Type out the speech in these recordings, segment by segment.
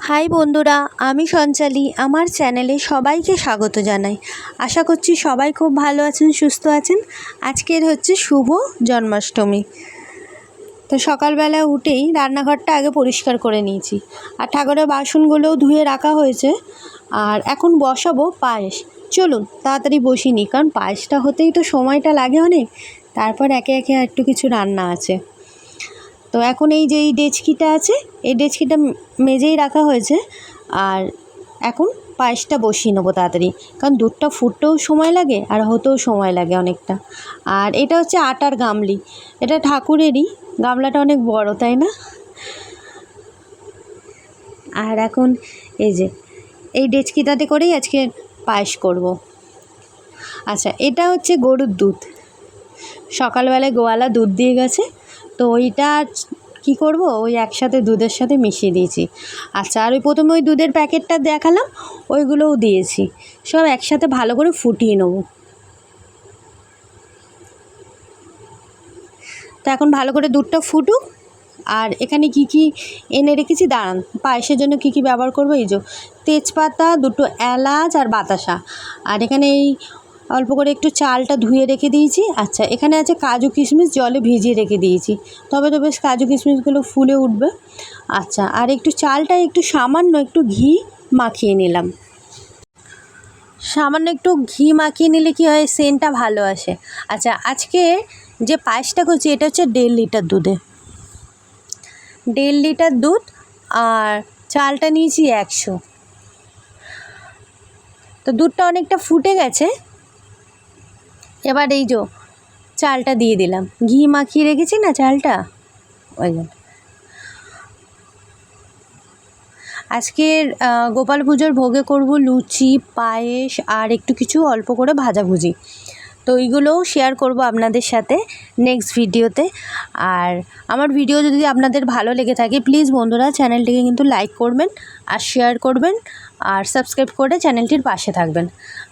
High বন্ধুরা, আমি সঞ্চালি। আমার চ্যানেলে সবাইকে স্বাগত জানাই। আশা করছি সবাই খুব ভালো আছেন, সুস্থ আছেন। আজকের হচ্ছে শুভ জন্মাষ্টমী। তো সকালবেলা উঠেই রান্নাঘরটা আগে পরিষ্কার করে নিয়েছি, আর ঠাকুরের বাসনগুলোও ধুয়ে রাখা হয়েছে। আর এখন বসাবো পায়েস। চলুন তাড়াতাড়ি বসিনি, কারণ পায়েসটা হতেই তো সময়টা লাগে অনেক। তারপর একে একে একটু কিছু রান্না আছে। তো এখন এই যে এই ডেচকিটা আছে, এই ডেচকিটা মেজেই রাখা হয়েছে। আর এখন পায়েসটা বসিয়ে নেবো তাড়াতাড়ি, কারণ দুধটা ফুটতেও সময় লাগে আর হতেও সময় লাগে অনেকটা। আর এটা হচ্ছে আটার গামলি, এটা ঠাকুরেরই। গামলাটা অনেক বড়, তাই না? আর এখন এই যে এই ডেচকিটাতে করেই আজকে পায়েস করব। আচ্ছা, এটা হচ্ছে গরুর দুধ। সকালবেলায় গোয়ালা দুধ দিয়ে গেছে, তো ওইটা কি করব, ওই একসাথে দুধের সাথে মিশিয়ে দিয়েছি। আচ্ছা, আর ওই প্রথমে ওই দুধের প্যাকেটটা দেখালাম, ওইগুলোও দিয়েছি। সব একসাথে ভালো করে ফুটিয়ে নেব। তো এখন ভালো করে দুধটা ফুটুক। আর এখানে কি কি এনে রেখেছি দাঁড়ান। পায়েসের জন্য কি কি ব্যবহার করবো, এই যে তেজপাতা, দুটো এলাচ আর বাতাসা। আর এখানে এই অল্প করে একটু চালটা ধুয়ে রেখে দিয়েছি। আচ্ছা, এখানে আছে কাজু কিশমিশ, জলে ভিজিয়ে রেখে দিয়েছি, তবে তো বেশ কাজু কিশমিশগুলো ফুলে উঠবে। আচ্ছা, আর একটু চালটা একটু সামান্য একটু ঘি মাখিয়ে নিলাম। সামান্য একটু ঘি মাখিয়ে নিলে কি হয়, সেন্টটা ভালো আসে। আচ্ছা, আজকে যে পায়েসটা করছি এটা হচ্ছে 1.5 লিটার দুধে, 1.5 লিটার দুধ। আর চালটা নিয়েছি 100। তো দুধটা অনেকটা ফুটে গেছে। এবার এই যে চালটা দিয়ে দিলাম, ঘি মাখিয়ে রেখেছি না চালটা, ওই জন্য। আজকের গোপাল পুজোর ভোগে করব লুচি, পায়েস আর একটু কিছু অল্প করে ভাজাভুজি। তো এইগুলোও শেয়ার করব আপনাদের সাথে নেক্সট ভিডিওতে। আর আমার ভিডিও যদি আপনাদের ভালো লেগে থাকে, প্লিজ বন্ধুরা চ্যানেলটিকে কিন্তু লাইক করবেন আর শেয়ার করবেন আর সাবস্ক্রাইব করে চ্যানেলটির পাশে থাকবেন।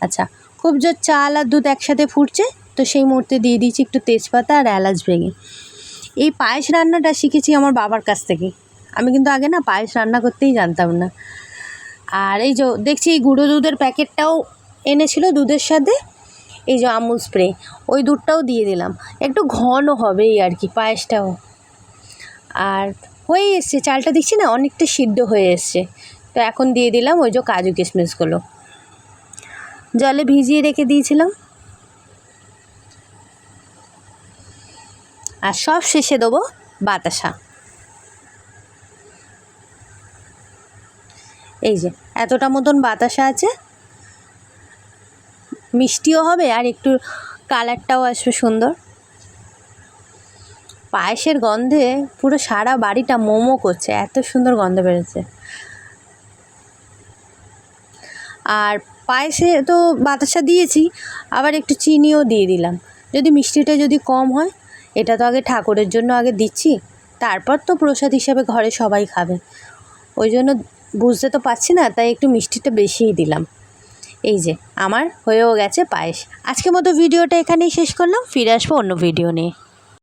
আচ্ছা, খুব জোর চাল আর দুধ একসাথে ফুটছে, তো সেই মুহূর্তে দিয়ে দিয়েছি একটু তেজপাতা আর এলাচ ভেঙে। এই পায়েস রান্নাটা শিখেছি আমার বাবার কাছ থেকে। আমি কিন্তু আগে না পায়েস রান্না করতেই জানতাম না। আর এই যে দেখছি এই গুঁড়ো দুধের প্যাকেটটাও এনেছিল দুধের সাথে, এই যে আমুল স্প্রে, ওই দুধটাও দিয়ে দিলাম। একটু ঘন হবে এই আর কি পায়েসটাও। আর হয়ে এসছে, চালটা দেখছি না অনেকটা সিদ্ধ হয়ে এসছে। তো এখন দিয়ে দিলাম ওই যে কাজু কিশমিশগুলো, জলে ভিজিয়ে রেখে দিয়েছিলাম। আর সব শেষে দেবো বাতাসা। এই যে এতটা মতন বাতাসা আছে, মিষ্টিও হবে আর একটু কালারটাও আসবে সুন্দর। পায়েসের গন্ধে পুরো সারা বাড়িটা মোমো করছে, এত সুন্দর গন্ধ বেরোচ্ছে। আর পায়েসে তো বাতাসা দিয়েছি, আবার একটু চিনিও দিয়ে দিলাম, যদি মিষ্টিটা যদি কম হয়। এটা তো আগে ঠাকুরের জন্য আগে দিচ্ছি, তারপর তো প্রসাদ হিসাবে ঘরে সবাই খাবে। ওই জন্য বুঝতে তো পারছি না, তাই একটু মিষ্টিটা বেশিই দিলাম। এই যে আমার হয়েও গেছে পায়েস। আজকের মতো ভিডিওটা এখানেই শেষ করলাম, ফিরে আসবো অন্য ভিডিও নিয়ে।